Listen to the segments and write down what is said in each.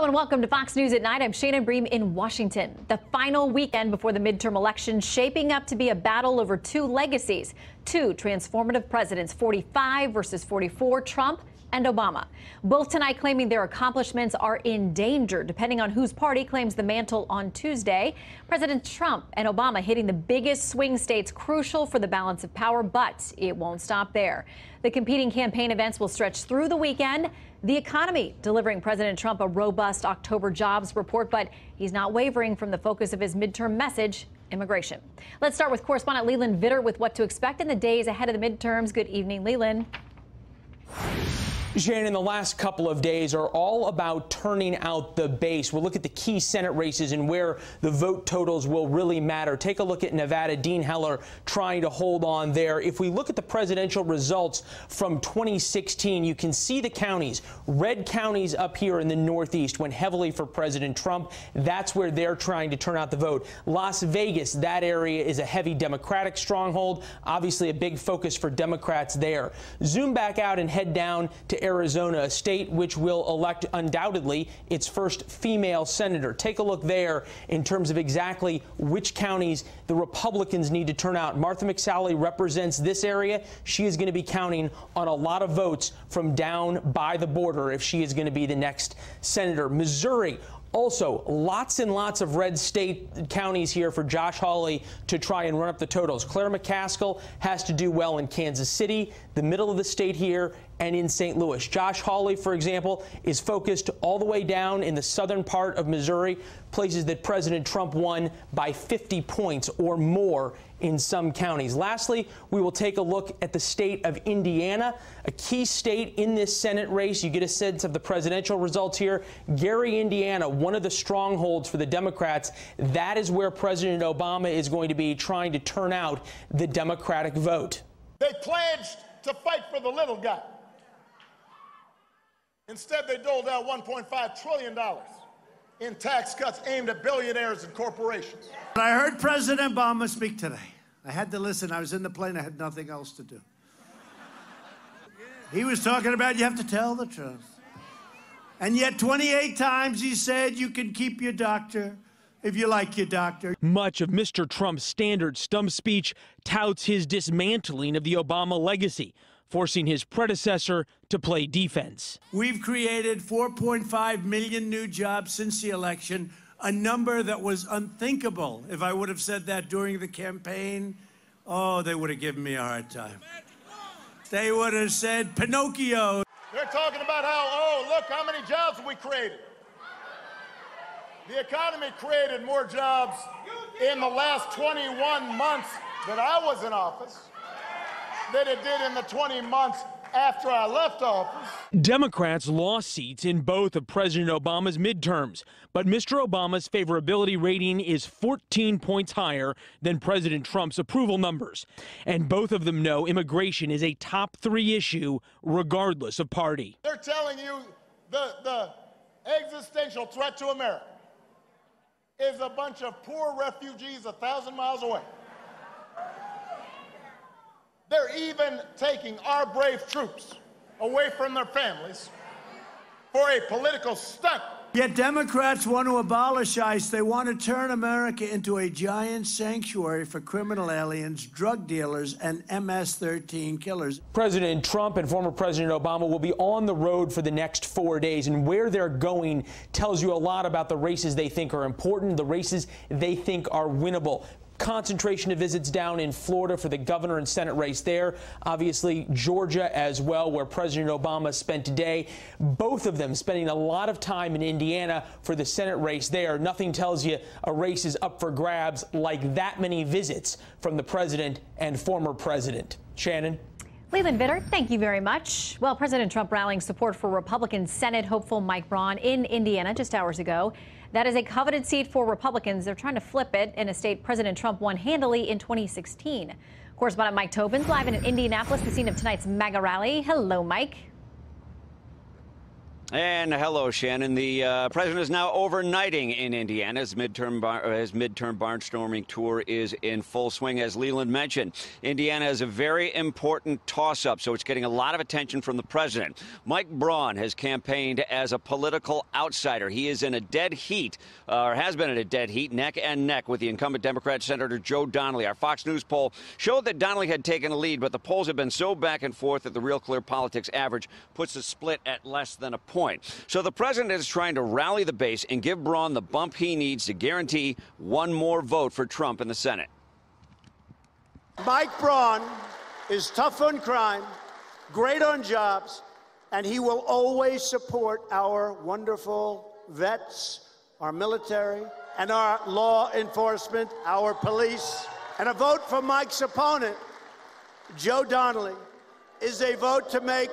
And welcome to Fox News at Night. I'm Shannon Bream in Washington. The final weekend before the midterm election, shaping up to be a battle over two legacies, two transformative presidents, 45 versus 44, Trump and Obama. Both tonight claiming their accomplishments are in danger, depending on whose party claims the mantle on Tuesday. President Trump and Obama hitting the biggest swing states, crucial for the balance of power, but it won't stop there. The competing campaign events will stretch through the weekend. The economy delivering President Trump a robust October jobs report, but he's not wavering from the focus of his midterm message, immigration. Let's start with correspondent Leland Vitter with what to expect in the days ahead of the midterms. Good evening, Leland. Shannon, the last couple of days are all about turning out the base. We'll look at the key Senate races and where the vote totals will really matter. Take a look at Nevada. Dean Heller trying to hold on there. If we look at the presidential results from 2016, you can see the counties. Red counties up here in the Northeast went heavily for President Trump. That's where they're trying to turn out the vote. Las Vegas, that area is a heavy Democratic stronghold. Obviously a big focus for Democrats there. Zoom back out and head down to Arizona, a state which will elect undoubtedly its first female senator. Take a look there in terms of exactly which counties the Republicans need to turn out. Martha McSally represents this area. She is going to be counting on a lot of votes from down by the border if she is going to be the next senator. Missouri. Also, lots and lots of red state counties here for Josh Hawley to try and run up the totals. Claire McCaskill has to do well in Kansas City, the middle of the state here, and in St. Louis. Josh Hawley, for example, is focused all the way down in the southern part of Missouri, places that President Trump won by 50 points or more in some counties. Lastly, we will take a look at the state of Indiana, a key state in this Senate race. You get a sense of the presidential results here. Gary, Indiana, one of the strongholds for the Democrats. That is where President Obama is going to be trying to turn out the Democratic vote. They pledged to fight for the little guy. Instead, they doled out $1.5 trillion in tax cuts aimed at billionaires and corporations. I heard President Obama speak today. I had to listen. I was in the plane. I had nothing else to do. He was talking about you have to tell the truth. And yet 28 times he said you can keep your doctor if you like your doctor. Much of Mr. Trump's standard stump speech touts his dismantling of the Obama legacy, forcing his predecessor to play defense. We've created 4.5 million new jobs since the election, a number that was unthinkable. If I would have said that during the campaign, oh, they would have given me a hard time. They would have said Pinocchio. They're talking about how, oh, look how many jobs we created. The economy created more jobs in the last 21 months that I was in office than it did in the 20 months after I left office. Democrats lost seats in both of President Obama's midterms, but Mr. Obama's favorability rating is 14 points higher than President Trump's approval numbers. And both of them know immigration is a top 3 issue, regardless of party. They're telling you the existential threat to America is a bunch of poor refugees 1,000 miles away. They're even taking our brave troops away from their families for a political stunt. Yet Democrats want to abolish ICE. They want to turn America into a giant sanctuary for criminal aliens, drug dealers, and MS-13 killers. President Trump and former President Obama will be on the road for the next 4 days, and where they're going tells you a lot about the races they think are important, the races they think are winnable. Concentration of visits down in Florida for the governor and Senate race there. Obviously, Georgia as well, where President Obama spent today. Both of them spending a lot of time in Indiana for the Senate race there. Nothing tells you a race is up for grabs like that many visits from the president and former president. Shannon? Leland Vitter, thank you very much. Well, President Trump rallying support for Republican Senate hopeful Mike Braun in Indiana just hours ago. That is a coveted seat for Republicans. They're trying to flip it in a state President Trump won handily in 2016. Correspondent Mike Tobin's live in Indianapolis, the scene of tonight's MAGA rally. Hello, Mike. And hello, Shannon. The president is now overnighting in Indiana. His midterm barnstorming tour is in full swing, as Leland mentioned. Indiana has a very important toss-up, so it's getting a lot of attention from the president. Mike Braun has campaigned as a political outsider. He is in a dead heat, or has been in a dead heat, neck and neck with the incumbent Democrat Senator Joe Donnelly. Our Fox News poll showed that Donnelly had taken a lead, but the polls have been so back and forth that the Real Clear Politics average puts the split at less than a point. So the president is trying to rally the base and give Braun the bump he needs to guarantee one more vote for Trump in the Senate. Mike Braun is tough on crime, great on jobs, and he will always support our wonderful vets, our military, and our law enforcement, our police. And a vote for Mike's opponent, Joe Donnelly, is a vote to make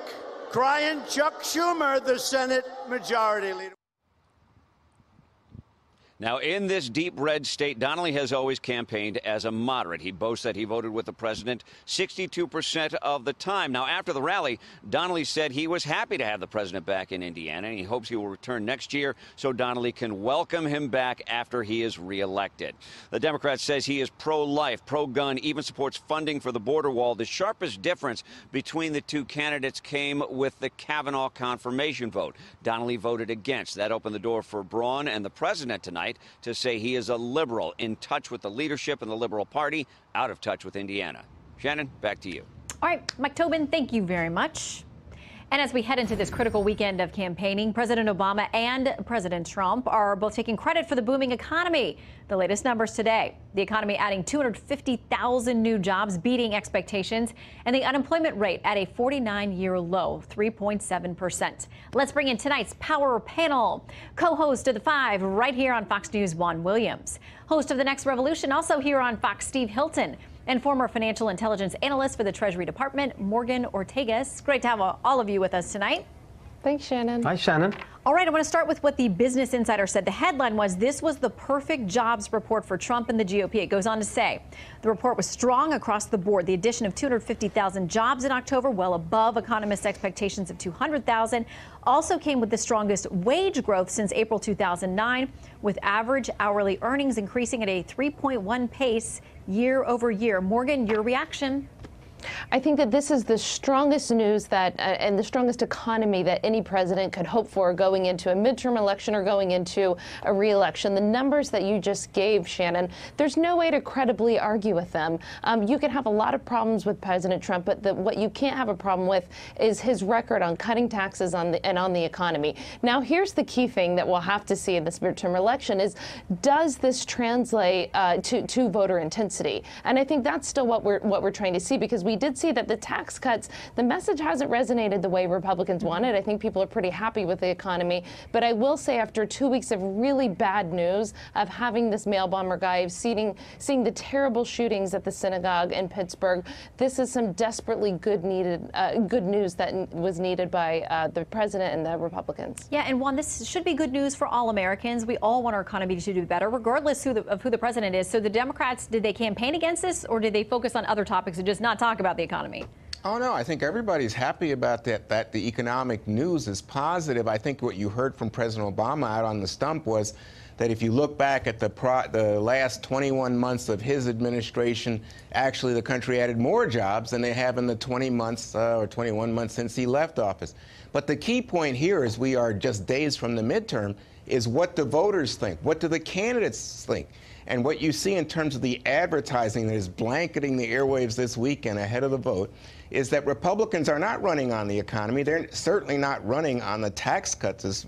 crying Chuck Schumer the Senate Majority Leader. Now, in this deep red state, Donnelly has always campaigned as a moderate. He boasts that he voted with the president 62% of the time. Now, after the rally, Donnelly said he was happy to have the president back in Indiana, and he hopes he will return next year so Donnelly can welcome him back after he is reelected. The Democrat says he is pro-life, pro-gun, even supports funding for the border wall. The sharpest difference between the two candidates came with the Kavanaugh confirmation vote. Donnelly voted against. That opened the door for Braun and the president tonight to say he is a liberal, in touch with the leadership in the Liberal Party, out of touch with Indiana. Shannon, back to you. All right, Mike Tobin, thank you very much. And as we head into this critical weekend of campaigning, President Obama and President Trump are both taking credit for the booming economy. The latest numbers today, the economy adding 250,000 new jobs, beating expectations, and the unemployment rate at a 49-year low, 3.7%. Let's bring in tonight's Power Panel. Co-host of The Five right here on Fox News, Juan Williams. Host of The Next Revolution, also here on Fox, Steve Hilton. And former financial intelligence analyst for the Treasury Department, Morgan Ortagus. Great to have all of you with us tonight. Thanks, Shannon. Hi, Shannon. All right, I want to start with what the Business Insider said. The headline was, "This was the perfect jobs report for Trump and the GOP." It goes on to say, the report was strong across the board. The addition of 250,000 jobs in October, well above economists' expectations of 200,000, also came with the strongest wage growth since April 2009, with average hourly earnings increasing at a 3.1 pace year over year. Morgan, your reaction? I think that this is the strongest news that and the strongest economy that any president could hope for going into a midterm election or going into a re-election. The numbers that you just gave, Shannon, there's no way to credibly argue with them. You can have a lot of problems with President Trump, but what you can't have a problem with is his record on cutting taxes on the economy. Now, here's the key thing that we'll have to see in this midterm election is, does this translate to voter intensity? And I think that's still what we're trying to see, because we did see that the tax cuts, the message hasn't resonated the way Republicans wanted. I think people are pretty happy with the economy. But I will say, after 2 weeks of really bad news, of having this mail bomber guy, of seeing the terrible shootings at the synagogue in Pittsburgh, this is some desperately good news that was needed by the president and the Republicans. Yeah, and Juan, this should be good news for all Americans. We all want our economy to do better, regardless of who the president is. So the Democrats, did they campaign against this, or did they focus on other topics and just not talk about the economy? Oh, no, I think everybody's happy about that the economic news is positive. I think what you heard from President Obama out on the stump was that if you look back at the last 21 months of his administration, actually the country added more jobs than they have in the 20 months or 21 months since he left office. But the key point here is we are just days from the midterm, is what the voters think. What do the candidates think? And what you see in terms of the advertising that is blanketing the airwaves this weekend ahead of the vote is that Republicans are not running on the economy. They're certainly not running on the tax cuts, as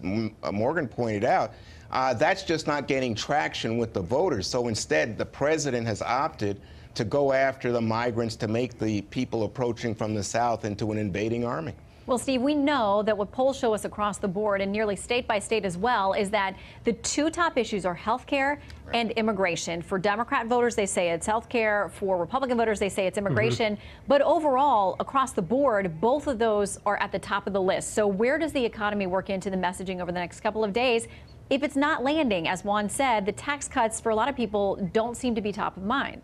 Morgan pointed out. That's just not getting traction with the voters. So instead, the president has opted to go after the migrants, to make the people approaching from the south into an invading army. Well, Steve, we know that what polls show us across the board, and nearly state by state as well, is that the two top issues are health care and immigration. For Democrat voters, they say it's health care. For Republican voters, they say it's immigration. But overall, across the board, both of those are at the top of the list. So where does the economy work into the messaging over the next couple of days? If it's not landing, as Juan said, the tax cuts for a lot of people don't seem to be top of mind.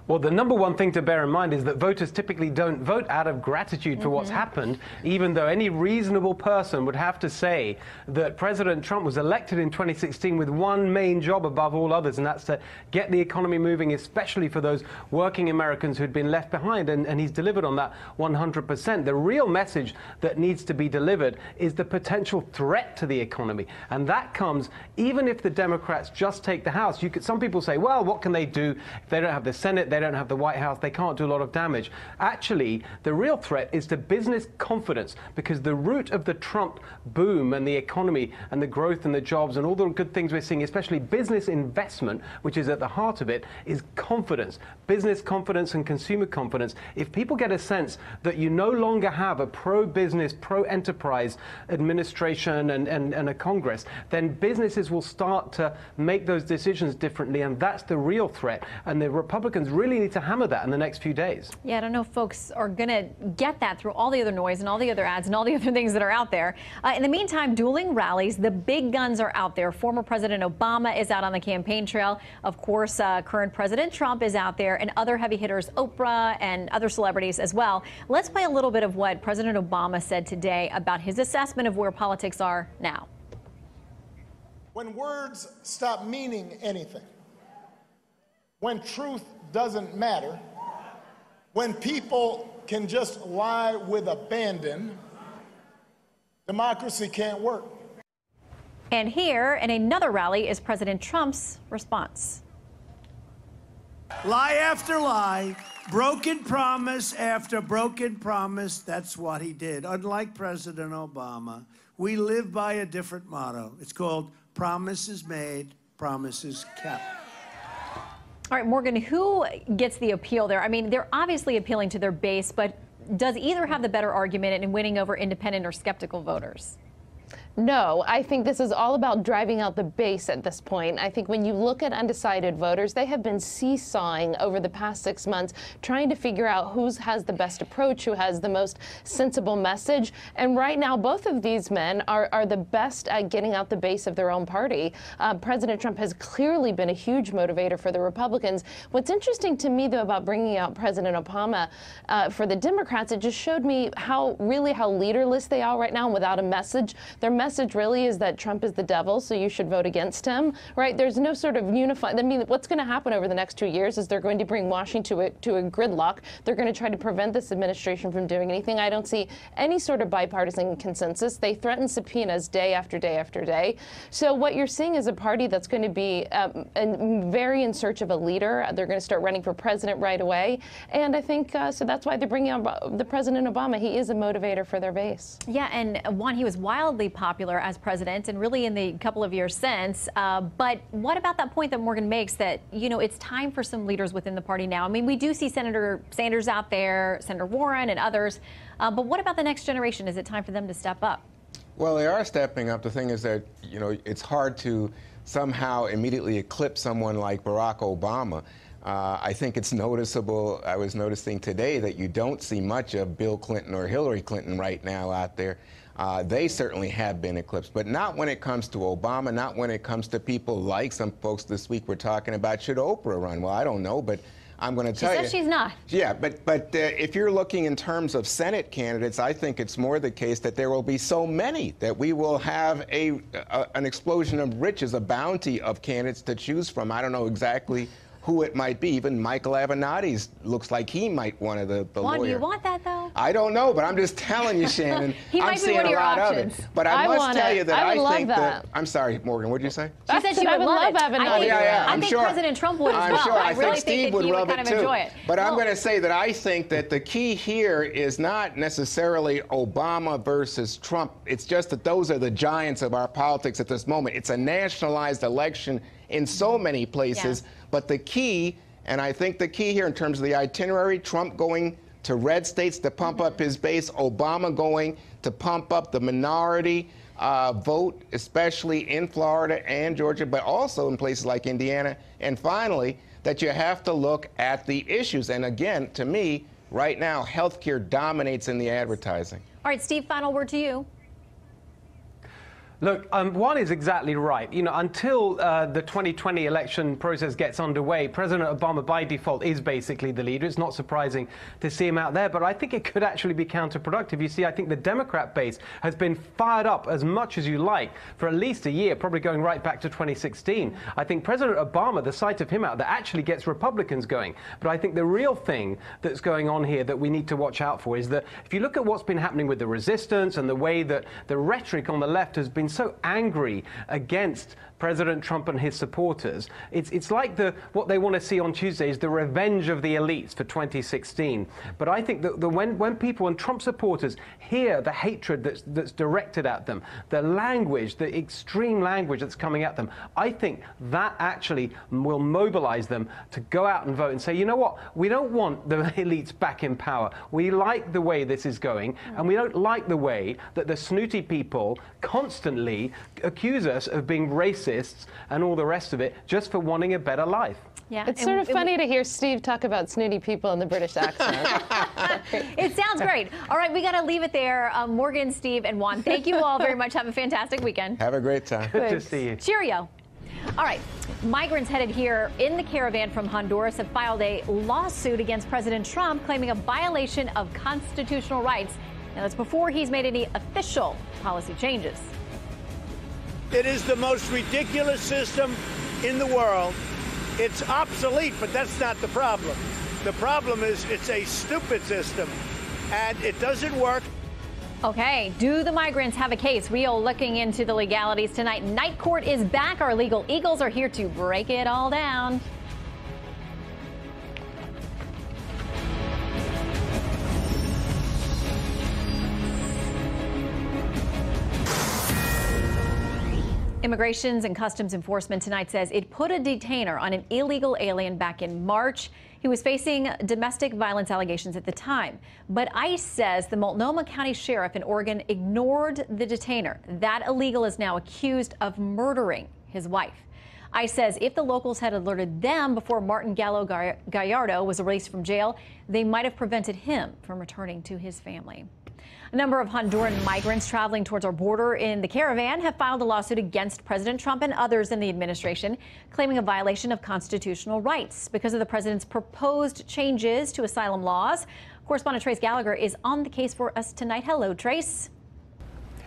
Well, the number one thing to bear in mind is that voters typically don't vote out of gratitude for what's happened, even though any reasonable person would have to say that President Trump was elected in 2016 with one main job above all others, and that's to get the economy moving, especially for those working Americans who'd been left behind, and he's delivered on that 100%. The real message that needs to be delivered is the potential threat to the economy, and that comes even if the Democrats just take the House. Some people say, well, what can they do if they don't have the Senate? They don't have the White House, they can't do a lot of damage. Actually, the real threat is to business confidence, because the root of the Trump boom and the economy and the growth and the jobs and all the good things we're seeing, especially business investment, which is at the heart of it, is confidence. Business confidence and consumer confidence. If people get a sense that you no longer have a pro-business, pro-enterprise administration and a Congress, then businesses will start to make those decisions differently, and that's the real threat. And the Republicans really need to hammer that in the next few days. Yeah, I don't know if folks are going to get that through all the other noise and all the other ads and all the other things that are out there. In the meantime, dueling rallies, the big guns are out there. Former President Obama is out on the campaign trail. Of course, current President Trump is out there, and other heavy hitters, Oprah and other celebrities as well. Let's play a little bit of what President Obama said today about his assessment of where politics are now. When words stop meaning anything, when truth doesn't matter, when people can just lie with abandon, democracy can't work. And here in another rally is President Trump's response. Lie after lie, broken promise after broken promise. That's what he did. Unlike President Obama, we live by a different motto. It's called promises made, promises kept. All right, Morgan, who gets the appeal there? I mean, they're obviously appealing to their base, but does either have the better argument in winning over independent or skeptical voters? No, I think this is all about driving out the base at this point. I think when you look at undecided voters, they have been seesawing over the past 6 months, trying to figure out who has the best approach, who has the most sensible message. And right now, both of these men are the best at getting out the base of their own party. President Trump has clearly been a huge motivator for the Republicans. What's interesting to me, though, about bringing out President Obama for the Democrats, it just showed me how leaderless they are right now without a message. Their message really is that Trump is the devil, so you should vote against him, right? There's no sort of unified. I mean, what's going to happen over the next 2 years is they're going to bring Washington to a gridlock. They're going to try to prevent this administration from doing anything. I don't see any sort of bipartisan consensus. They threaten subpoenas day after day after day. So what you're seeing is a party that's going to be very in search of a leader. They're going to start running for president right away. And I think so that's why they're bringing out the President Obama. He is a motivator for their base. Yeah, and Juan, he was wildly popular as president and really in the couple of years since. But what about that point that Morgan makes that, you know, it's time for some leaders within the party now? I mean, we do see Senator Sanders out there, Senator Warren and others. But what about the next generation? Is it time for them to step up? Well, they are stepping up. The thing is that, you know, it's hard to somehow immediately eclipse someone like Barack Obama. I think it's noticeable. I was noticing today that you don't see much of Bill Clinton or Hillary Clinton right now out there. They certainly have been eclipsed, but not when it comes to Obama, not when it comes to people like some folks this week were talking about, should Oprah run? Well, I don't know, but I'm going to tell you. She says she's not. Yeah, but if you're looking in terms of Senate candidates, I think it's more the case that there will be so many that we will have an explosion of riches, a bounty of candidates to choose from. I don't know exactly who it might be. Even Michael Avenatti looks like he might one of the Juan, lawyer. do you want that, though? I don't know, but I'm just telling you, Shannon. He I'm might be seeing one of a your lot options. of it. But I must tell you that I would think love that. I'm sorry, Morgan, what did you say? She said she would love it. Avenatti. I think President Trump would as well. I'm sure. I really think Steve would he love kind it of too. enjoy it. But I'm going to say that I think that the key here is not necessarily Obama versus Trump. It's just that those are the giants of our politics at this moment. It's a nationalized election in so many places. Yeah. But the key, and I think the key here in terms of the itinerary, Trump going to red states to pump up his base, Obama going to pump up the minority vote, especially in Florida and Georgia, but also in places like Indiana. And finally, that you have to look at the issues. And again, to me, right now, healthcare dominates in the advertising. All right, Steve, final word to you. Look, one is exactly right. You know, until the 2020 election process gets underway, President Obama, by default, is basically the leader. It's not surprising to see him out there, but I think it could actually be counterproductive. You see, I think the Democrat base has been fired up as much as you like for at least a year, probably going right back to 2016. I think President Obama, the sight of him out there, actually gets Republicans going. But I think the real thing that's going on here that we need to watch out for is that if you look at what's been happening with the resistance and the way that the rhetoric on the left has been so angry against President Trump and his supporters, it's like what they want to see on Tuesday is the revenge of the elites for 2016. But I think that when people and Trump supporters hear the hatred that's directed at them, the language, the extreme language that's coming at them, I think that actually will mobilize them to go out and vote and say, you know what, we don't want the elites back in power. We like the way this is going, and we don't like the way that the snooty people constantly accuse us of being racists and all the rest of it just for wanting a better life. Yeah, it's sort of funny to hear Steve talk about snooty people in the British accent. It sounds great. All right, we got to leave it there. Morgan, Steve, and Juan, thank you all very much. Have a fantastic weekend. Have a great time. Good to see you. Cheerio. All right, migrants headed here in the caravan from Honduras have filed a lawsuit against President Trump claiming a violation of constitutional rights. Now, that's before he's made any official policy changes. It is the most ridiculous system in the world. It's obsolete, but that's not the problem. The problem is it's a stupid system, and it doesn't work. Okay, do the migrants have a case? We are looking into the legalities tonight. Night Court is back. Our legal eagles are here to break it all down. Immigrations and Customs Enforcement tonight says it put a detainer on an illegal alien back in March. He was facing domestic violence allegations at the time. But ICE says the Multnomah County Sheriff in Oregon ignored the detainer. That illegal is now accused of murdering his wife. ICE says if the locals had alerted them before Martin Gallardo was released from jail, they might have prevented him from returning to his family. A number of Honduran migrants traveling towards our border in the caravan have filed a lawsuit against President Trump and others in the administration, claiming a violation of constitutional rights because of the president's proposed changes to asylum laws. Correspondent Trace Gallagher is on the case for us tonight. Hello, Trace.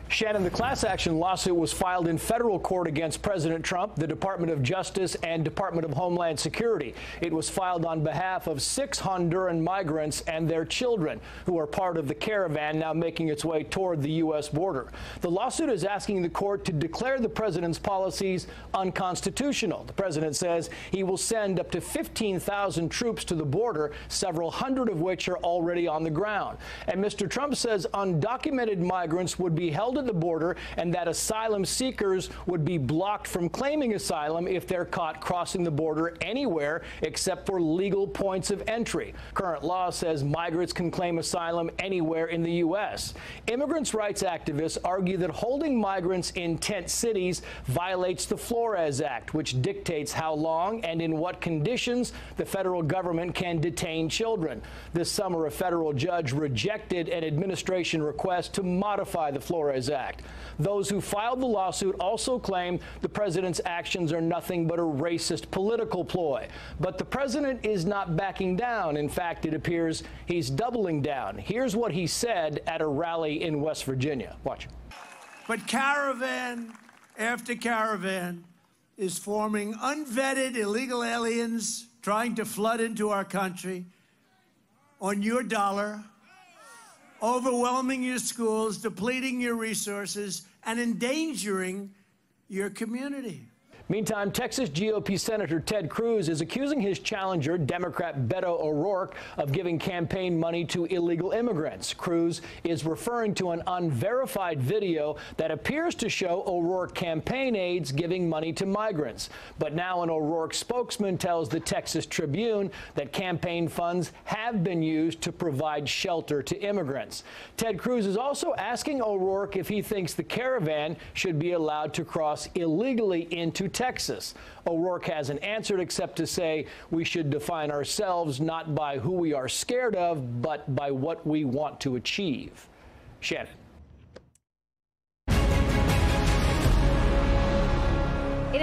Shannon, the class action lawsuit was filed in federal court against President Trump, the Department of Justice, and Department of Homeland Security. It was filed on behalf of 6 Honduran migrants and their children who are part of the caravan now making its way toward the U.S. border. The lawsuit is asking the court to declare the president's policies unconstitutional. The president says he will send up to 15,000 troops to the border, several hundred of which are already on the ground. And Mr. Trump says undocumented migrants would be held at the border and that asylum seekers would be blocked from claiming asylum if they're caught crossing the border anywhere except for legal points of entry. Current law says migrants can claim asylum anywhere in the U.S. Immigrants' rights activists argue that holding migrants in tent cities violates the Flores Act, which dictates how long and in what conditions the federal government can detain children. This summer, a federal judge rejected an administration request to modify the Flores Act. Those who filed the lawsuit also claim the president's actions are nothing but a racist political ploy. But the president is not backing down. In fact, it appears he's doubling down. Here's what he said at a rally in West Virginia. Watch. But caravan after caravan is forming unvetted illegal aliens trying to flood into our country on your dollar, overwhelming your schools, depleting your resources, and endangering your community. Meantime, Texas GOP Senator Ted Cruz is accusing his challenger, Democrat Beto O'Rourke, of giving campaign money to illegal immigrants. Cruz is referring to an unverified video that appears to show O'Rourke campaign aides giving money to migrants. But now an O'Rourke spokesman tells the Texas Tribune that campaign funds have been used to provide shelter to immigrants. Ted Cruz is also asking O'Rourke if he thinks the caravan should be allowed to cross illegally into Texas. O'Rourke hasn't answered except to say we should define ourselves not by who we are scared of, but by what we want to achieve. Shannon.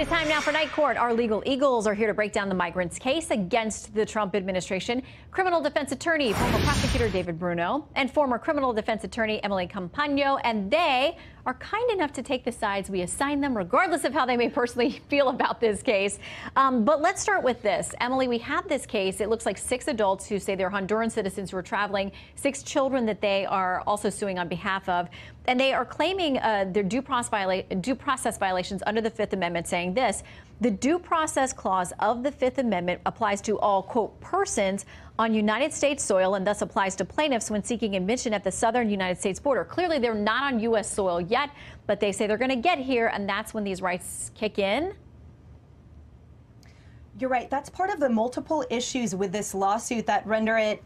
It is time now for Night Court. Our legal eagles are here to break down the migrants' case against the Trump administration. Criminal defense attorney, former prosecutor David Bruno, and former criminal defense attorney Emily Campagno, and they are kind enough to take the sides we assign them, regardless of how they may personally feel about this case. But let's start with this. Emily, we have this case. It looks like 6 adults who say they're Honduran citizens who are traveling, 6 children that they are also suing on behalf of. And they are claiming their due process violations under the Fifth Amendment, saying this: the due process clause of the Fifth Amendment applies to all, quote, persons on United States soil and thus applies to plaintiffs when seeking admission at the southern United States border. Clearly, they're not on U.S. soil yet, but they say they're going to get here, and that's when these rights kick in. You're right. That's part of the multiple issues with this lawsuit that render it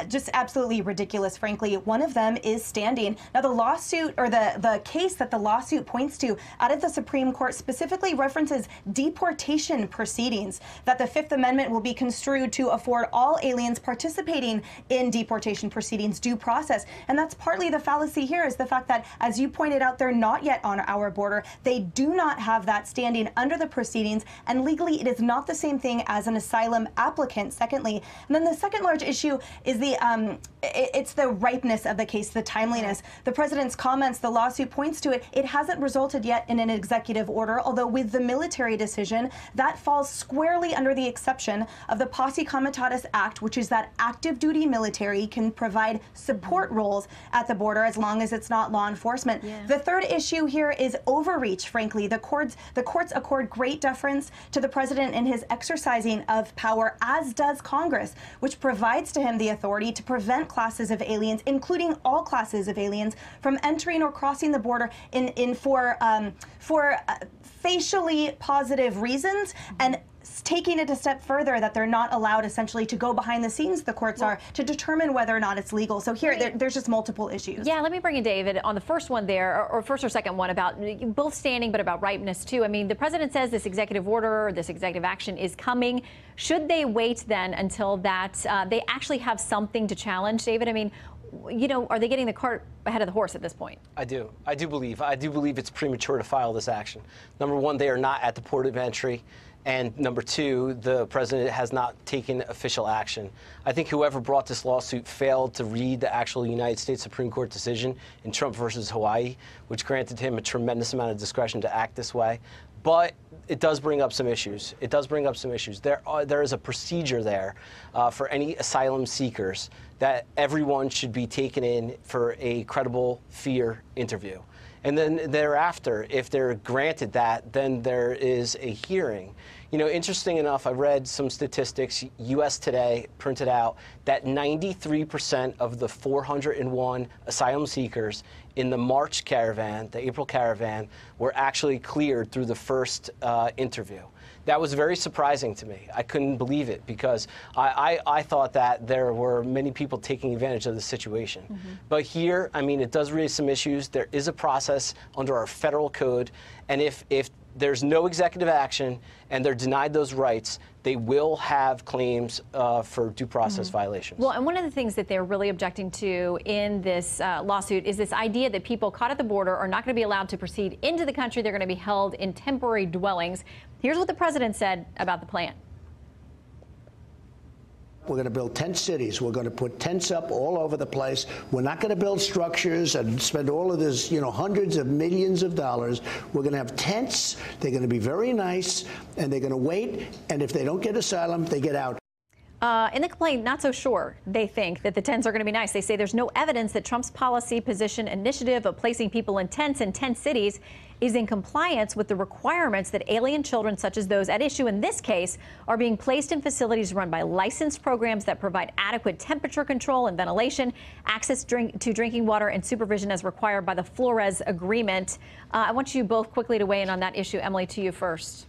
just absolutely ridiculous, frankly. One of them is standing. Now, the lawsuit, or the case that the lawsuit points to out of the Supreme Court, specifically references deportation proceedings, that the Fifth Amendment will be construed to afford all aliens participating in deportation proceedings due process. And that's partly the fallacy here, is the fact that, as you pointed out, they're not yet on our border. They do not have that standing under the proceedings, and legally it is not the same thing as an asylum applicant, secondly. And then the second large issue is it's the ripeness of the case, the timeliness. The president's comments, the lawsuit points to it. It hasn't resulted yet in an executive order, although with the military decision, that falls squarely under the exception of the Posse Comitatus Act, which is that active duty military can provide support roles at the border as long as it's not law enforcement. Yeah. The third issue here is overreach, frankly. The courts accord great deference to the president in his exercising of power, as does Congress, which provides to him the authority to prevent classes of aliens, including all classes of aliens, from entering or crossing the border for facially positive reasons, and taking it a step further, that they're not allowed essentially to go behind the scenes, the courts are, to determine whether or not it's legal. So here, there's just multiple issues. Yeah, let me bring in David on the first one there, or first or second one, about both standing but about ripeness too. I mean, the president says this executive order, this executive action is coming. Should they wait then until that they actually have something to challenge, David? I mean, you know, are they getting the cart ahead of the horse at this point? I do believe it's premature to file this action. Number one, they are not at the port of entry. And number two, the president has not taken official action. I think whoever brought this lawsuit failed to read the actual United States Supreme Court decision in Trump versus Hawaii, which granted him a tremendous amount of discretion to act this way. But it does bring up some issues. There is a procedure there for any asylum seekers that everyone should be taken in for a credible fear interview. And then thereafter, if they're granted that, then there is a hearing. You know, interesting enough, I read some statistics. U.S. Today printed out that 93% of the 401 asylum seekers in the March caravan, the April caravan, were actually cleared through the first interview. That was very surprising to me. I couldn't believe it, because I thought that there were many people taking advantage of the situation. But here, I mean, it does raise some issues. There is a process under our federal code, and if there's no executive action and they're denied those rights, they will have claims for due process violations. Well, and one of the things that they're really objecting to in this lawsuit is this idea that people caught at the border are not going to be allowed to proceed into the country. They're going to be held in temporary dwellings. Here's what the president said about the plan. We're going to build tent cities. We're going to put tents up all over the place. We're not going to build structures and spend all of this, you know, hundreds of millions of dollars. We're going to have tents. They're going to be very nice, and they're going to wait. And if they don't get asylum, they get out. In the complaint, not so sure they think that the tents are going to be nice. They say there's no evidence that Trump's policy position initiative of placing people in tents in tent cities is in compliance with the requirements that alien children, such as those at issue in this case, are being placed in facilities run by licensed programs that provide adequate temperature control and ventilation, access to drinking water, and supervision as required by the Flores Agreement. I want you both quickly to weigh in on that issue. Emily, to you first.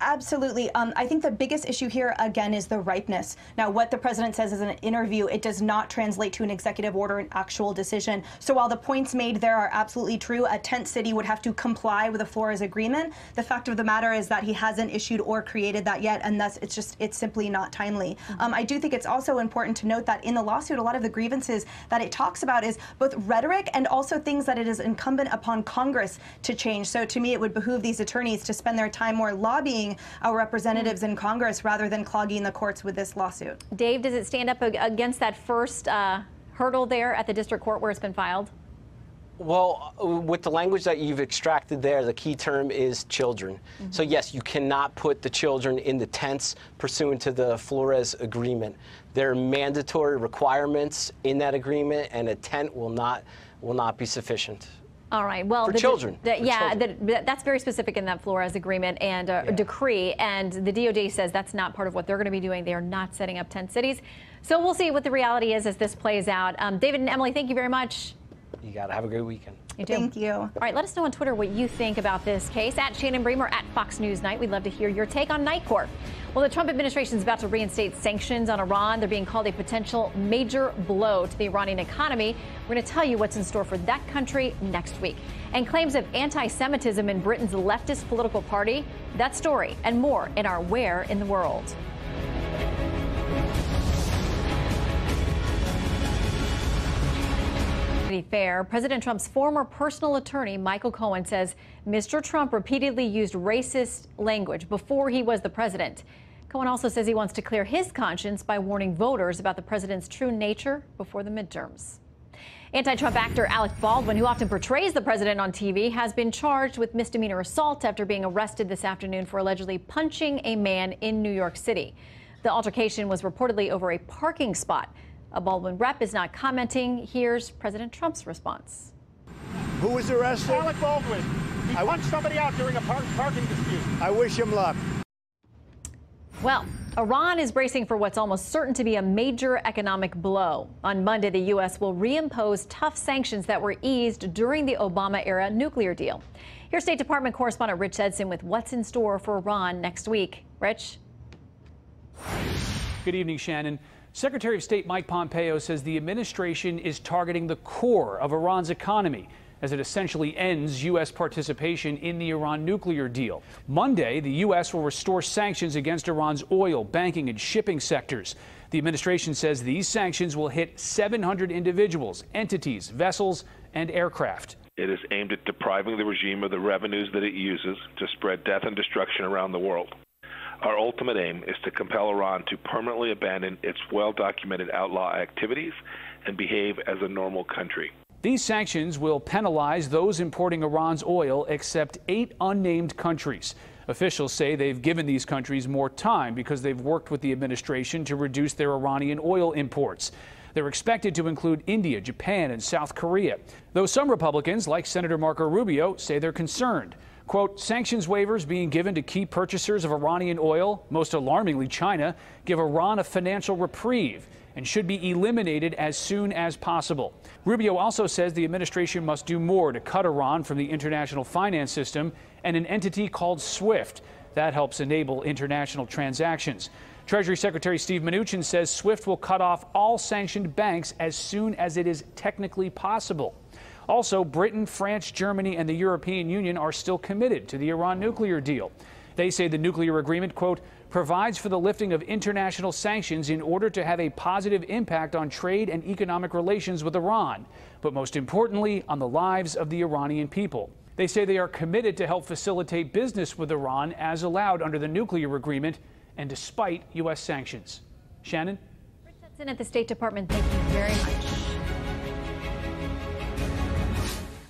Absolutely. I think the biggest issue here, again, is the ripeness. Now, what the president says is in an interview, it does not translate to an executive order, an actual decision. So while the points made there are absolutely true, a tent city would have to comply with the Flores agreement. The fact of the matter is that he hasn't issued or created that yet, and thus it's simply not timely. I do think it's also important to note that in the lawsuit, a lot of the grievances that it talks about is both rhetoric and also things that it is incumbent upon Congress to change. So to me, it would behoove these attorneys to spend their time more lobbying our representatives in Congress rather than clogging the courts with this lawsuit. Dave, does it stand up against that first hurdle there at the district court where it's been filed? Well, with the language that you've extracted there, the key term is children. So yes, you cannot put the children in the tents pursuant to the Flores agreement. There are mandatory requirements in that agreement, and a tent will not be sufficient. All right. Well, for children. That's very specific in that Flores agreement and decree. And the DOJ says that's not part of what they're going to be doing. They are not setting up tent cities. So we'll see what the reality is as this plays out. David and Emily, thank you very much. You got to have a great weekend. You too. Thank you. All right, let us know on Twitter what you think about this case. At Shannon Bream or at Fox News Night. We'd love to hear your take on Night Court. Well, the Trump administration is about to reinstate sanctions on Iran. They're being called a potential major blow to the Iranian economy. We're going to tell you what's in store for that country next week. And claims of anti-Semitism in Britain's leftist political party. That story and more in our Where in the World. Fair. President Trump's former personal attorney, Michael Cohen, says Mr. Trump repeatedly used racist language before he was the president. Cohen also says he wants to clear his conscience by warning voters about the president's true nature before the midterms. Anti-Trump actor Alec Baldwin, who often portrays the president on TV, has been charged with misdemeanor assault after being arrested this afternoon for allegedly punching a man in New York City. The altercation was reportedly over a parking spot. A Baldwin rep is not commenting. Here's President Trump's response. Who was arrested? Alec Baldwin. He punched somebody out during a parking dispute. I wish him luck. Well, Iran is bracing for what's almost certain to be a major economic blow. On Monday, the U.S. will reimpose tough sanctions that were eased during the Obama-era nuclear deal. Here's State Department correspondent Rich Edson with what's in store for Iran next week. Rich? Good evening, Shannon. Secretary of State Mike Pompeo says the administration is targeting the core of Iran's economy as it essentially ends U.S. participation in the Iran nuclear deal. Monday, the U.S. will restore sanctions against Iran's oil, banking, and shipping sectors. The administration says these sanctions will hit 700 individuals, entities, vessels, and aircraft. It is aimed at depriving the regime of the revenues that it uses to spread death and destruction around the world. Our ultimate aim is to compel Iran to permanently abandon its well-documented outlaw activities and behave as a normal country. These sanctions will penalize those importing Iran's oil except 8 unnamed countries. Officials say they've given these countries more time because they've worked with the administration to reduce their Iranian oil imports. They're expected to include India, Japan, and South Korea, though some Republicans, like Senator Marco Rubio, say they're concerned. Quote, sanctions waivers being given to key purchasers of Iranian oil, most alarmingly China, give Iran a financial reprieve and should be eliminated as soon as possible. Rubio also says the administration must do more to cut Iran from the international finance system and an entity called SWIFT. That helps enable international transactions. Treasury Secretary Steve Mnuchin says SWIFT will cut off all sanctioned banks as soon as it is technically possible. Also, Britain, France, Germany, and the European Union are still committed to the Iran nuclear deal. They say the nuclear agreement, quote, provides for the lifting of international sanctions in order to have a positive impact on trade and economic relations with Iran, but most importantly, on the lives of the Iranian people. They say they are committed to help facilitate business with Iran as allowed under the nuclear agreement and despite U.S. sanctions. Shannon? Rich Edson at the State Department, thank you very much.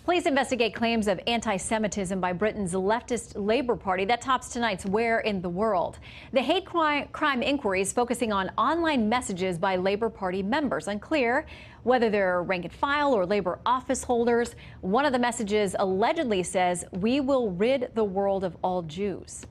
Police investigate claims of anti-Semitism by Britain's leftist Labour Party. That tops tonight's Where in the World. The hate crime inquiry is focusing on online messages by Labour Party members. Unclear whether they're rank and file or Labour office holders. One of the messages allegedly says, "We will rid the world of all Jews."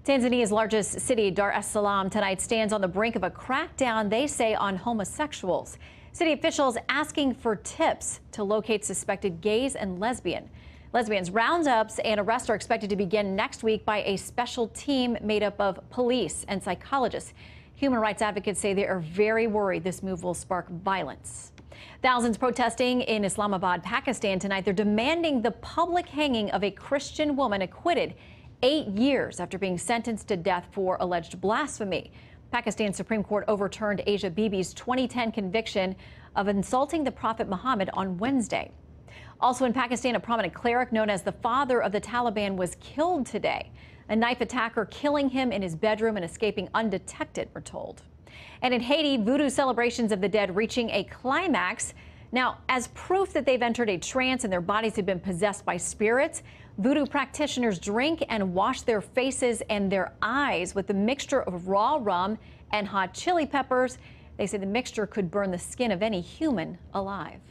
Tanzania's largest city, Dar es Salaam, tonight stands on the brink of a crackdown, they say, on homosexuals. City officials asking for tips to locate suspected gays and lesbians. Lesbians roundups and arrests are expected to begin next week by a special team made up of police and psychologists. Human rights advocates say they are very worried this move will spark violence. Thousands protesting in Islamabad, Pakistan tonight. They're demanding the public hanging of a Christian woman acquitted 8 years after being sentenced to death for alleged blasphemy. Pakistan's Supreme Court overturned Asia Bibi's 2010 conviction of insulting the Prophet Muhammad on Wednesday. Also in Pakistan, a prominent cleric known as the father of the Taliban was killed today. A knife attacker killing him in his bedroom and escaping undetected, we're told. And in Haiti, voodoo celebrations of the dead reaching a climax. Now, as proof that they've entered a trance and their bodies have been possessed by spirits, voodoo practitioners drink and wash their faces and their eyes with a mixture of raw rum and hot chili peppers. They say the mixture could burn the skin of any human alive.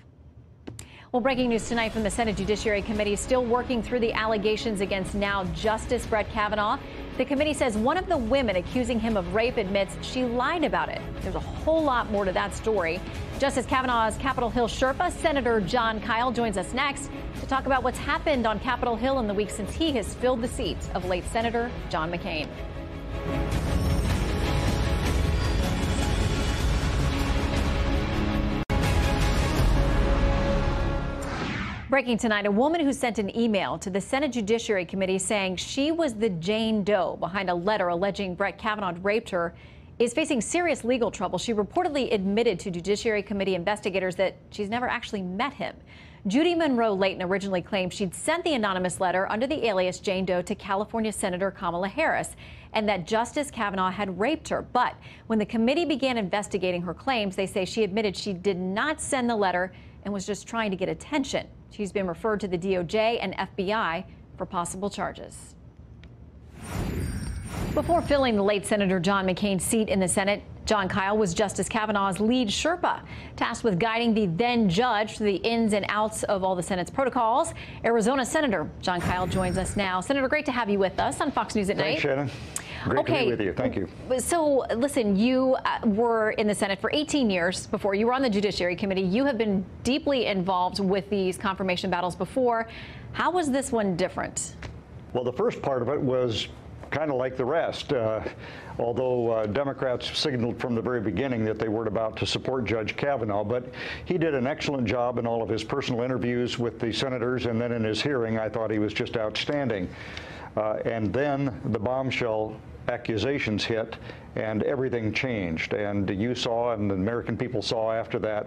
Well, breaking news tonight from the Senate Judiciary Committee, still working through the allegations against now Justice Brett Kavanaugh. The committee says one of the women accusing him of rape admits she lied about it. There's a whole lot more to that story. Justice Kavanaugh's Capitol Hill Sherpa, Senator Jon Kyl, joins us next to talk about what's happened on Capitol Hill in the week since he has filled the seat of late Senator John McCain. Breaking tonight, a woman who sent an email to the Senate Judiciary Committee saying she was the Jane Doe behind a letter alleging Brett Kavanaugh raped her is facing serious legal trouble. She reportedly admitted to Judiciary Committee investigators that she's never actually met him. Judy Monroe Layton originally claimed she'd sent the anonymous letter under the alias Jane Doe to California Senator Kamala Harris and that Justice Kavanaugh had raped her. But when the committee began investigating her claims, they say she admitted she did not send the letter and was just trying to get attention. She's been referred to the DOJ and FBI for possible charges. Before filling the late Senator John McCain's seat in the Senate, Jon Kyl was Justice Kavanaugh's lead Sherpa, tasked with guiding the then judge through the ins and outs of all the Senate's protocols. Arizona Senator Jon Kyl joins us now. Senator, great to have you with us on Fox News at Night. Thanks, Shannon. Great to be with you. Thank you. So, listen, you were in the Senate for 18 years before. You were on the Judiciary Committee. You have been deeply involved with these confirmation battles before. How was this one different? Well, the first part of it was kind of like the rest. Although Democrats signaled from the very beginning that they weren't about to support Judge Kavanaugh, but he did an excellent job in all of his personal interviews with the senators, and then in his hearing, I thought he was just outstanding. And then the bombshell accusations hit and everything changed. And you saw, and the American people saw after that,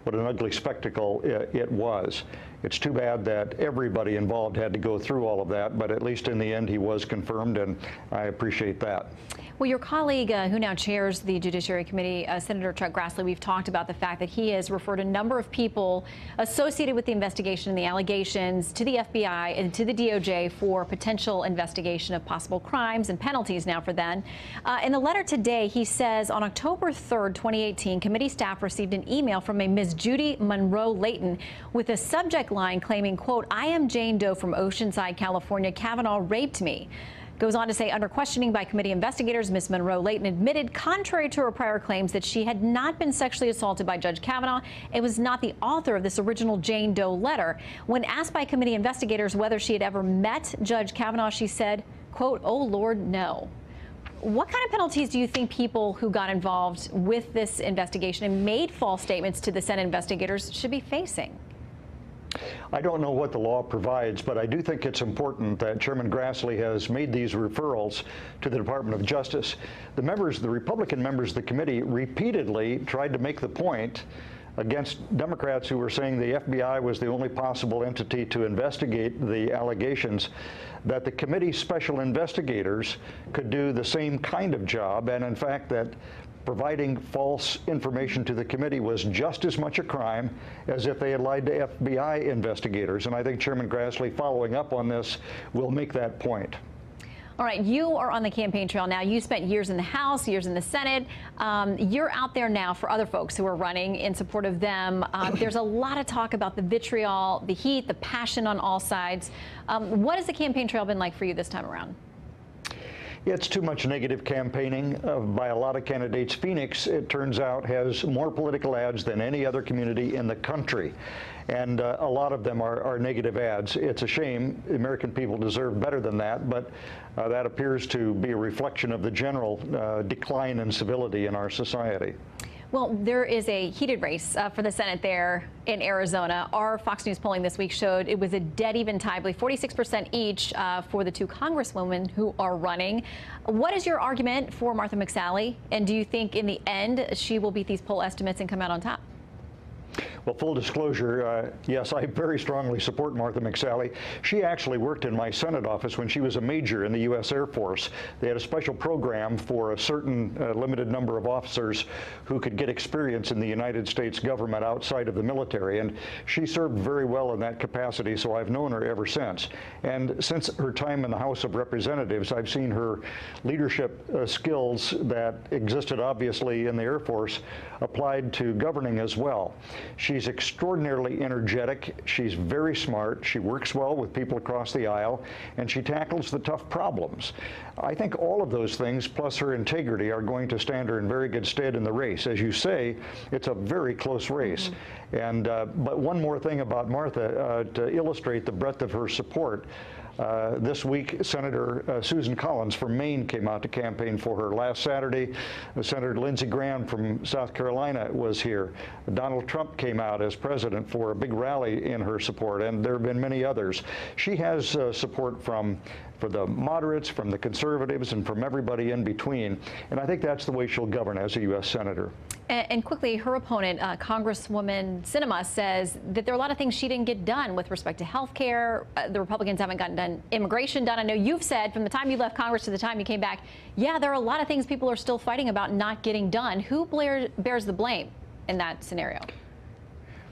what an ugly spectacle it was. It's too bad that everybody involved had to go through all of that, but at least in the end he was confirmed, and I appreciate that. Well, your colleague who now chairs the Judiciary Committee, Senator Chuck Grassley, we've talked about the fact that he has referred a number of people associated with the investigation and the allegations to the FBI and to the DOJ for potential investigation of possible crimes and penalties now for them. In the letter today, he says on October 3rd, 2018, committee staff received an email from a Ms. Judy Monroe Layton with a subject line claiming, quote, "I am Jane Doe from Oceanside, California. Kavanaugh raped me." Goes on to say, under questioning by committee investigators, Ms. Monroe Layton admitted, contrary to her prior claims, that she had not been sexually assaulted by Judge Kavanaugh and was not the author of this original Jane Doe letter. When asked by committee investigators whether she had ever met Judge Kavanaugh, she said, quote, "Oh, Lord, no." What kind of penalties do you think people who got involved with this investigation and made false statements to the Senate investigators should be facing? I don't know what the law provides, but I do think it's important that Chairman Grassley has made these referrals to the Department of Justice. The Republican members of the committee repeatedly tried to make the point against Democrats who were saying the FBI was the only possible entity to investigate the allegations, that the committee's special investigators could do the same kind of job, and in fact that providing false information to the committee was just as much a crime as if they had lied to FBI investigators. And I think Chairman Grassley, following up on this, will make that point. All right, you are on the campaign trail now. You spent years in the House, years in the Senate. You're out there now for other folks who are running in support of them. There's a lot of talk about the vitriol, the heat, the passion on all sides. What has the campaign trail been like for you this time around? It's too much negative campaigning by a lot of candidates. Phoenix, it turns out, has more political ads than any other community in the country. and a lot of them are negative ads. It's a shame. The American people deserve better than that, but that appears to be a reflection of the general decline in civility in our society. Well, there is a heated race for the Senate there in Arizona. Our Fox News polling this week showed it was a dead even tie, I believe 46% each for the two congresswomen who are running. What is your argument for Martha McSally? And do you think in the end she will beat these poll estimates and come out on top? Well, full disclosure, yes, I very strongly support Martha McSally. She actually worked in my Senate office when she was a major in the U.S. Air Force. They had a special program for a certain limited number of officers who could get experience in the United States government outside of the military, and she served very well in that capacity, so I've known her ever since. And since her time in the House of Representatives, I've seen her leadership skills that existed obviously in the Air Force applied to governing as well. She's extraordinarily energetic. She's very smart. She works well with people across the aisle, and she tackles the tough problems. I think all of those things, plus her integrity, are going to stand her in very good stead in the race. As you say, it's a very close race. And but one more thing about Martha to illustrate the breadth of her support. This week, Senator Susan Collins from Maine came out to campaign for her. Last Saturday, Senator Lindsey Graham from South Carolina was here. Donald Trump came out as president for a big rally in her support, and there have been many others. She has support for the moderates, from the conservatives, and from everybody in between. And I think that's the way she'll govern as a U.S. Senator. And quickly, her opponent, Congresswoman Sinema, says that there are a lot of things she didn't get done with respect to health care. The Republicans haven't gotten immigration done. I know you've said from the time you left Congress to the time you came back, yeah, there are a lot of things people are still fighting about not getting done. Who bears the blame in that scenario?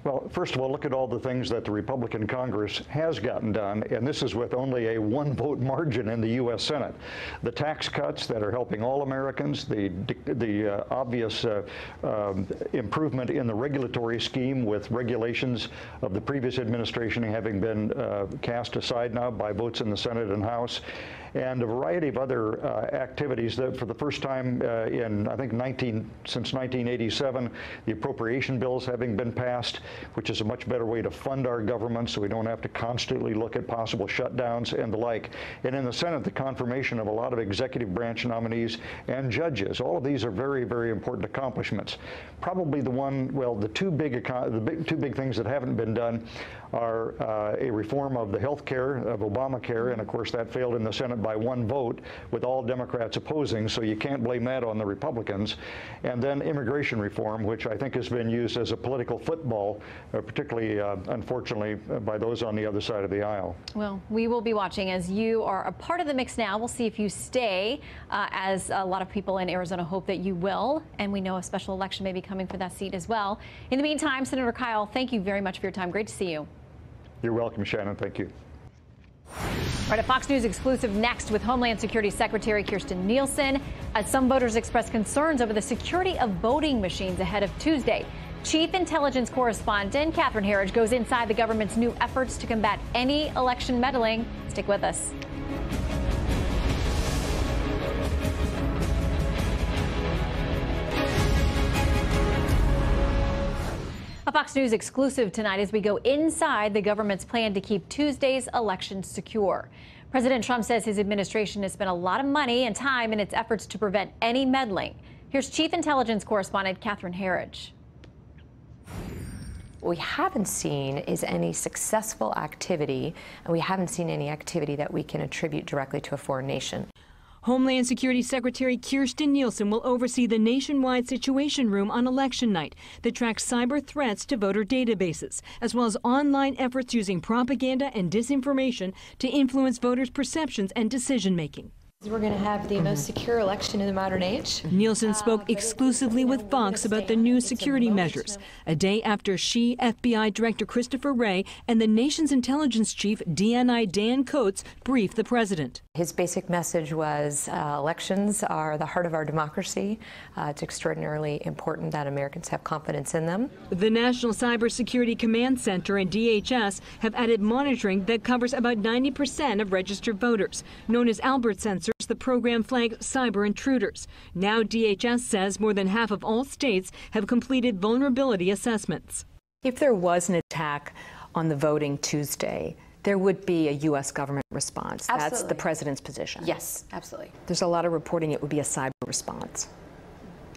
Well, first of all, look at all the things that the Republican Congress has gotten done, and this is with only a one-vote margin in the U.S. Senate. The tax cuts that are helping all Americans, the obvious improvement in the regulatory scheme with regulations of the previous administration having been cast aside now by votes in the Senate and House, and a variety of other activities that for the first time in, I think, since 1987, the appropriation bills having been passed, which is a much better way to fund our government so we don't have to constantly look at possible shutdowns and the like. And in the Senate, the confirmation of a lot of executive branch nominees and judges. All of these are very, very important accomplishments. Probably the two big things that haven't been done are a reform of the health care, of Obamacare, and of course that failed in the Senate by one vote with all Democrats opposing, so you can't blame that on the Republicans. And then immigration reform, which I think has been used as a political football, particularly, unfortunately, by those on the other side of the aisle. Well, we will be watching as you are a part of the mix now. We'll see if you stay, as a lot of people in Arizona hope that you will, and we know a special election may be coming for that seat as well. In the meantime, Senator Kyl, thank you very much for your time. Great to see you. You're welcome, Shannon. Thank you. All right, a Fox News exclusive next with Homeland Security Secretary Kirstjen Nielsen, as some voters express concerns over the security of voting machines ahead of Tuesday. Chief Intelligence Correspondent Catherine Herridge goes inside the government's new efforts to combat any election meddling. Stick with us. A Fox News exclusive tonight as we go inside the government's plan to keep Tuesday's election secure. President Trump says his administration has spent a lot of money and time in its efforts to prevent any meddling. Here's Chief Intelligence Correspondent Catherine Herridge. What we haven't seen is any successful activity, and we haven't seen any activity that we can attribute directly to a foreign nation. Homeland Security Secretary Kirstjen Nielsen will oversee the nationwide Situation Room on election night that tracks cyber threats to voter databases, as well as online efforts using propaganda and disinformation to influence voters' perceptions and decision-making. We're going to have the most secure election in the modern age. Nielsen spoke exclusively with Fox about the new security measures, a day after FBI Director Christopher Wray and the nation's intelligence chief, DNI Dan Coats, briefed the president. His basic message was elections are the heart of our democracy. It's extraordinarily important that Americans have confidence in them. The National Cybersecurity Command Center and DHS have added monitoring that covers about 90% of registered voters, known as Albert Sensors. The program flagged cyber intruders. Now DHS says more than half of all states have completed vulnerability assessments. If there was an attack on the voting Tuesday, there would be a U.S. government response. Absolutely. That's the president's position. Yes, absolutely. There's a lot of reporting it would be a cyber response.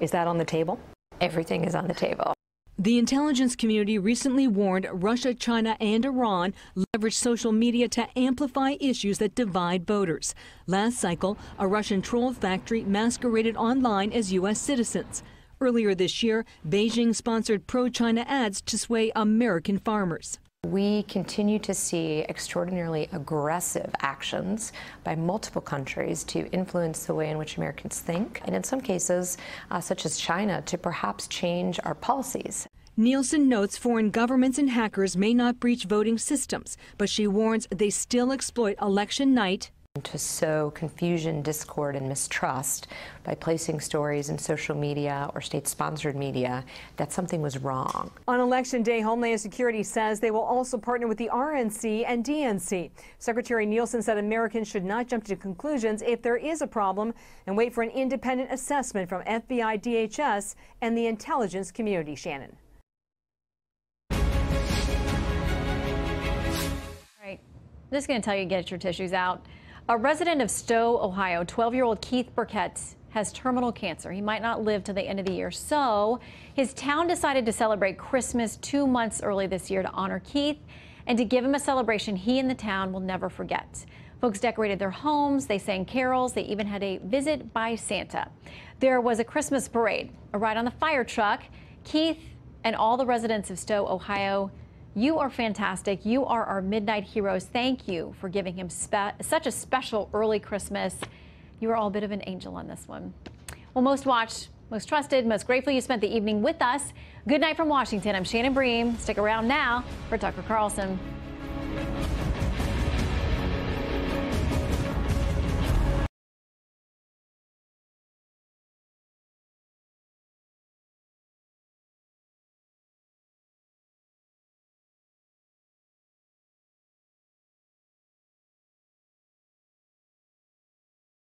Is that on the table? Everything is on the table. The intelligence community recently warned Russia, China, and Iran leverage social media to amplify issues that divide voters. Last cycle, a Russian troll factory masqueraded online as U.S. citizens. Earlier this year, Beijing sponsored pro-China ads to sway American farmers. We continue to see extraordinarily aggressive actions by multiple countries to influence the way in which Americans think, and in some cases, such as China, to perhaps change our policies. Nielsen notes foreign governments and hackers may not breach voting systems, but she warns they still exploit election night to sow confusion, discord, and mistrust by placing stories in social media or state-sponsored media that something was wrong. On Election Day, Homeland Security says they will also partner with the RNC and DNC. Secretary Nielsen said Americans should not jump to conclusions if there is a problem and wait for an independent assessment from FBI, DHS, and the intelligence community. Shannon. All right, I'm just going to tell you to get your tissues out. A resident of Stowe, Ohio, 12-year-old Keith Burkett, has terminal cancer. He might not live to the end of the year. So his town decided to celebrate Christmas 2 months early this year to honor Keith and to give him a celebration he and the town will never forget. Folks decorated their homes, they sang carols, they even had a visit by Santa. There was a Christmas parade, a ride on the fire truck. Keith and all the residents of Stowe, Ohio, you are fantastic. You are our midnight heroes. Thank you for giving him such a special early Christmas. You are all a bit of an angel on this one. Well, most watched, most trusted, most grateful you spent the evening with us. Good night from Washington. I'm Shannon Bream. Stick around now for Tucker Carlson.